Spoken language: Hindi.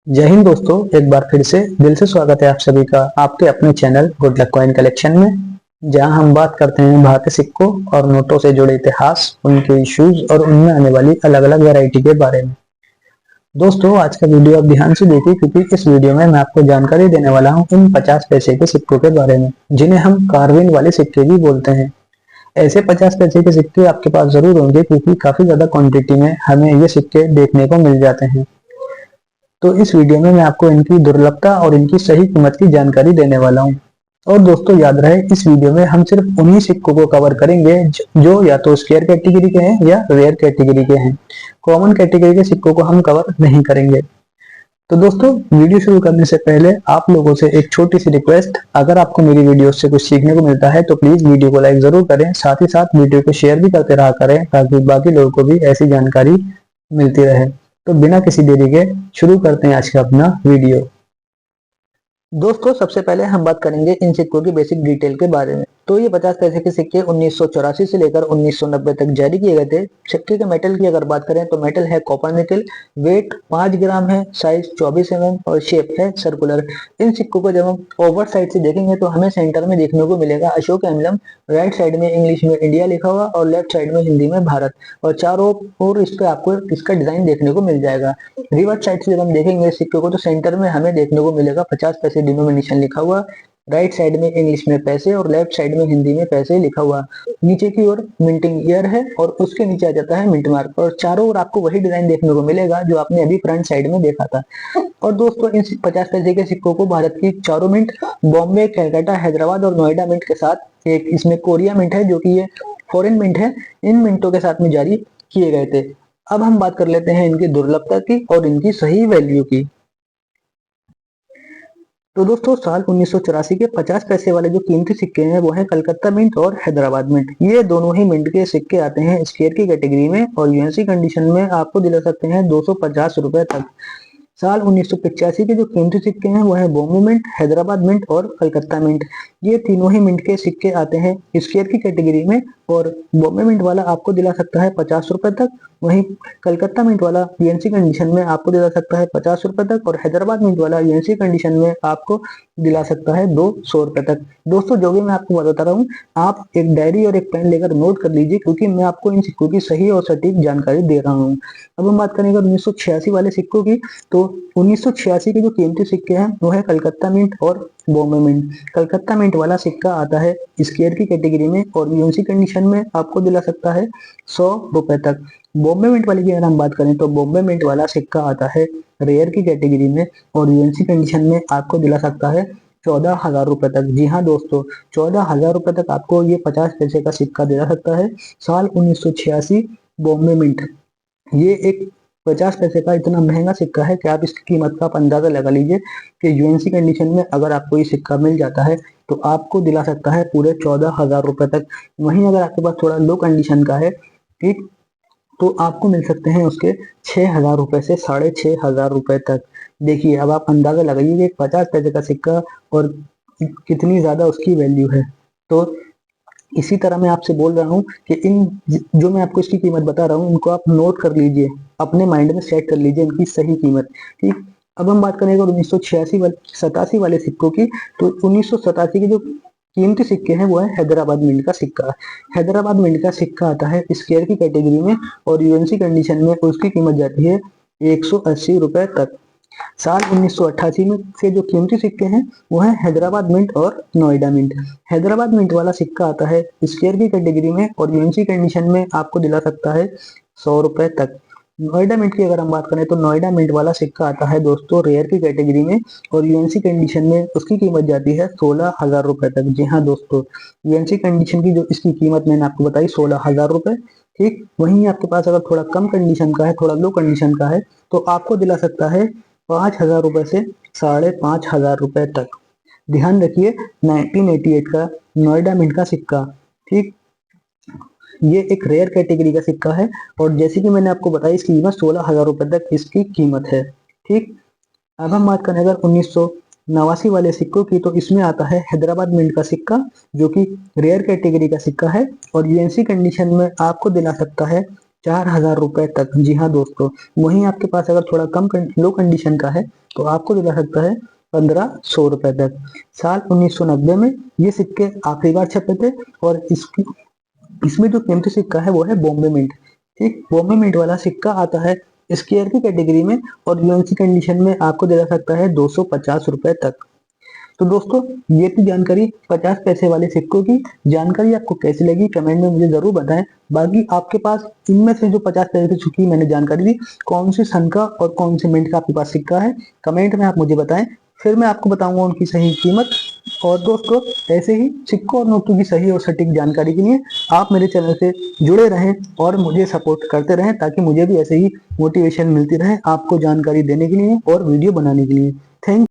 जय हिंद दोस्तों, एक बार फिर से दिल से स्वागत है आप सभी का आपके अपने channel good luck coin collection में, जहां हम बात करते हैं भारतीय सिक्कों और नोटों से जुड़े इतिहास, उनके इश्यूज और उनमें आने वाली अलग अलग वैरायटी के बारे में। दोस्तों, आज का वीडियो आप ध्यान से देखिए, क्योंकि इस वीडियो में मैं आपको जानकारी देने वाला हूं उन 50 पैसे के सिक्कों के बारे में जिन्हें हम कार्विन वाले सिक्के भी बोलते हैं। ऐसे 50 पैसे के सिक्के आपके पास जरूर होंगे, क्योंकि काफी ज्यादा क्वांटिटी में हमें ये सिक्के देखने को मिल जाते हैं। तो इस वीडियो में मैं आपको इनकी दुर्लभता और इनकी सही कीमत की जानकारी देने वाला हूँ। और दोस्तों, याद रहे, इस वीडियो में हम सिर्फ उन्हीं सिक्कों को कवर करेंगे जो या तो स्क्वायर कैटेगरी के हैं या रेयर कैटेगरी के हैं। कॉमन कैटेगरी के सिक्कों को हम कवर नहीं करेंगे। तो दोस्तों, वीडियो शुरू करने से पहले आप लोगों से एक छोटी सी रिक्वेस्ट, अगर आपको मेरी वीडियो से कुछ सीखने को मिलता है तो प्लीज वीडियो को लाइक जरूर करें, साथ ही साथ वीडियो को शेयर भी करते रहा करें, ताकि बाकी लोगों को भी ऐसी जानकारी मिलती रहे। तो बिना किसी देरी के शुरू करते हैं आज का अपना वीडियो। दोस्तों, सबसे पहले हम बात करेंगे इन सिक्कों की बेसिक डिटेल के बारे में। तो ये 50 पैसे के सिक्के 1984 से लेकर 1990 तक जारी किए गए थे। सिक्के के मेटल की अगर बात करें तो मेटल है कॉपर निकल, वेट 5 ग्राम है, साइज 24 और शेप है सर्कुलर। इन सिक्कों को जब हम ओवर साइड से देखेंगे तो हमें सेंटर में देखने को मिलेगा अशोक एम्बलम, राइट साइड में इंग्लिश में इंडिया लिखा हुआ और लेफ्ट साइड में हिंदी में भारत, और चारों ओर इस पे आपको इसका डिजाइन देखने को मिल जाएगा। रिवर्स साइड से जब हम देखेंगे सिक्के को तो सेंटर में हमें देखने को मिलेगा 50 पैसे डिनोमिनेशन लिखा हुआ, राइट साइड में इंग्लिश में पैसे और लेफ्ट साइड में हिंदी में पैसे लिखा हुआ। नीचे की ओर मिंटिंग ईयर है और उसके नीचे आ जाता है मिंट मार्क, और चारों ओर आपको वही डिजाइन देखने को मिलेगा जो आपने अभी फ्रंट साइड में देखा था। और दोस्तों, इन 50 पैसे के सिक्कों को भारत की चारों मिंट, बॉम्बे, कलकत्ता, हैदराबाद और नोएडा मिंट के साथ, एक इसमें कोरिया मिंट है जो कि ये फॉरेन मिंट है, इन मिंटों के साथ में जारी किए गए थे। अब हम बात कर लेते हैं इनकी दुर्लभता की और इनकी सही वैल्यू की। तो दोस्तों, साल 1984 के 50 पैसे वाले जो कीमती सिक्के हैं वो है कलकत्ता मिंट और हैदराबाद मिंट। ये दोनों ही मिंट के सिक्के आते हैं स्क्वायर की कैटेगरी में और यूएनसी कंडीशन में आपको दिला सकते हैं 250 रुपए तक। साल 1985 के जो कीमती सिक्के हैं वो है बॉम्बे मिंट, हैदराबाद मिंट और कलकत्ता मिंट। ये तीनों ही मिंट के सिक्के आते हैं स्क्वायर की कैटेगरी में, और बॉम्बे मिंट वाला आपको दिला सकता है 50 रुपए तक, वहीं कलकत्ता मिंट वाला यूएनसी कंडीशन में आपको दिला सकता है 50 रुपए तक, और हैदराबाद मिंट वाला यूएनसी कंडीशन में आपको दिला सकता है 200 रुपए तक। दोस्तों, जो भी मैं आपको बताता रहा हूँ, आप एक डायरी और एक पेन लेकर नोट कर लीजिए, क्योंकि मैं आपको इन सिक्कों की सही और सटीक जानकारी दे रहा हूँ। अब हम बात करेंगे 1986 वाले सिक्कों की। तो 1986 के जो कीमती सिक्के हैं वो है कलकत्ता मिंट और बॉम्बे मिंट। कलकत्ता मिंट वाला सिक्का आता है स्क्वायर की कैटेगरी में और यूएनसी कंडीशन में आपको दिला सकता है 100 रुपए तक। बॉम्बे मिंट वाले की अगर हम बात करें तो बॉम्बे मिंट वाला सिक्का आता है रेयर की कैटेगरी में और यूएनसी कंडीशन में आपको दिला सकता है 14,000 रुपए तक। जी हाँ दोस्तों, 14,000 रुपए तक आपको ये 50 पैसे का सिक्का दिला सकता है। साल 1986 बॉम्बे मिंट। ये एक 50 पैसे का इतना महंगा सिक्का है कि आप इसकी कीमत का आप अंदाजा लगा लीजिए कि यूएनसी कंडीशन में अगर आपको ये सिक्का मिल जाता है तो आपको दिला सकता है पूरे 14,000 रुपए तक। वहीं अगर आपके पास थोड़ा लो कंडीशन का है, ठीक, तो आपको मिल सकते हैं उसके 6,000 रुपए से 6,500 रुपए तक। देखिए, अब आप अंदाजा लगाइए कि 50 पैसे का सिक्का और कितनी ज्यादा उसकी वैल्यू है। तो इसी तरह मैं आपसे बोल रहा हूँ कि इन जो मैं आपको इसकी कीमत बता रहा हूँ इनको आप नोट कर लीजिए, अपने माइंड में सेट कर लीजिए इनकी सही कीमत। ठीक, अब हम बात करेंगे 1987 वाले सिक्कों की। तो 1987 के जो कीमती सिक्के हैं वो है हैदराबाद मिंट का सिक्का। हैदराबाद मिंट का सिक्का आता है स्क्वायर की कैटेगरी में और यूएनसी कंडीशन में उसकी कीमत जाती है 180 रुपए तक। साल 1988 में से जो कीमती सिक्के हैं वो है हैदराबाद मिंट और नोएडा मिंट। हैदराबाद मिंट वाला सिक्का आता है स्क्वायर की कैटेगरी में और यूएनसी कंडीशन में आपको दिला सकता है 100 रुपए तक। नोएडा मिंट की अगर हम बात करें तो नोएडा मिंट वाला सिक्का आता है दोस्तों रेयर की कैटेगरी में और यूएनसी कंडीशन में उसकी कीमत जाती है 16,000 रुपए तक। जी हाँ दोस्तों, यूएनसी कंडीशन की जो इसकी कीमत मैंने आपको बताई 16,000 रुपए। ठीक, वहीं आपके पास अगर थोड़ा कम कंडीशन का है, थोड़ा लो कंडीशन का है, तो आपको दिला सकता है 5,000 रुपए से 5,500 रुपए तक। ध्यान रखिए, 1988 का नोएडा मिंट का सिक्का। ठीक, ये एक रेयर कैटेगरी का सिक्का है और जैसे कि मैंने आपको बताया इसकी कीमत 16,000 रुपए तक इसकी कीमत है। ठीक, अब हम बात करें अगर 1989 वाले सिक्कों की, तो इसमें आता है हैदराबाद मिंट का सिक्का जो कि रेयर कैटेगरी का सिक्का है और यूएनसी कंडीशन में आपको दिला सकता है 4,000 रुपए तक। जी हाँ दोस्तों, वहीं आपके पास अगर थोड़ा कम लो कंडीशन का है तो आपको दिला सकता है 1,500 रुपए तक। साल 1990 में ये सिक्के आखिरी बार छपे थे और इसमें जो कीमती सिक्का है वो है बॉम्बे मिंट। एक बॉम्बे मिंट वाला सिक्का आता है स्क्वायर की कैटेगरी में और यूएनसी कंडीशन में आपको दिला सकता है 250 रुपए तक। तो दोस्तों, ये थी जानकारी 50 पैसे वाले सिक्कों की। जानकारी आपको कैसी लगी कमेंट में मुझे जरूर बताएं। बाकी आपके पास इनमें से जो 50 पैसे की मैंने जानकारी दी, कौन सी सन का और कौन से मिंट का आपके पास सिक्का है, कमेंट में आप मुझे बताएं, फिर मैं आपको बताऊंगा उनकी सही कीमत। और दोस्तों, ऐसे ही सिक्कों और नोटों की सही और सटीक जानकारी के लिए आप मेरे चैनल से जुड़े रहें और मुझे सपोर्ट करते रहें, ताकि मुझे भी ऐसे ही मोटिवेशन मिलती रहे आपको जानकारी देने के लिए और वीडियो बनाने के लिए।